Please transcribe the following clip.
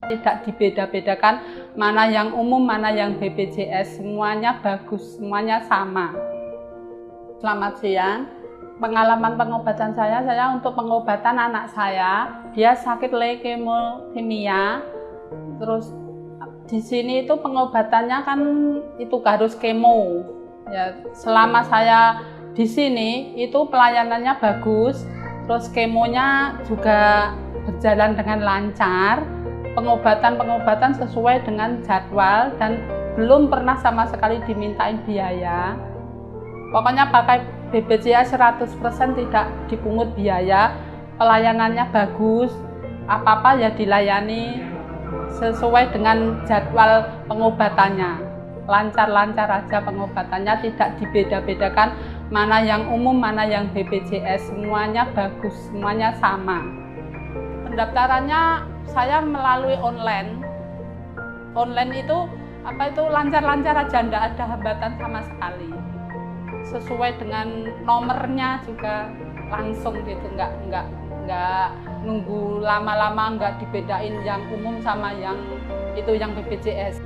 Tidak dibeda-bedakan mana yang umum, mana yang BPJS, semuanya bagus, semuanya sama. Selamat siang. Pengalaman pengobatan saya untuk pengobatan anak saya, dia sakit leukemia. Terus di sini itu pengobatannya kan itu harus kemo. Ya, selama saya di sini itu pelayanannya bagus, terus kemonya juga berjalan dengan lancar. Pengobatan sesuai dengan jadwal dan belum pernah sama sekali dimintain biaya. Pokoknya pakai BPJS 100% tidak dipungut biaya, pelayanannya bagus, apa-apa ya dilayani sesuai dengan jadwal pengobatannya. Lancar-lancar aja pengobatannya, tidak dibeda-bedakan mana yang umum, mana yang BPJS, semuanya bagus, semuanya sama. Pendaftarannya saya melalui online. Online itu lancar-lancar aja, enggak ada hambatan sama sekali. Sesuai dengan nomornya juga langsung gitu, enggak nunggu lama-lama, enggak dibedain yang umum sama yang BPJS.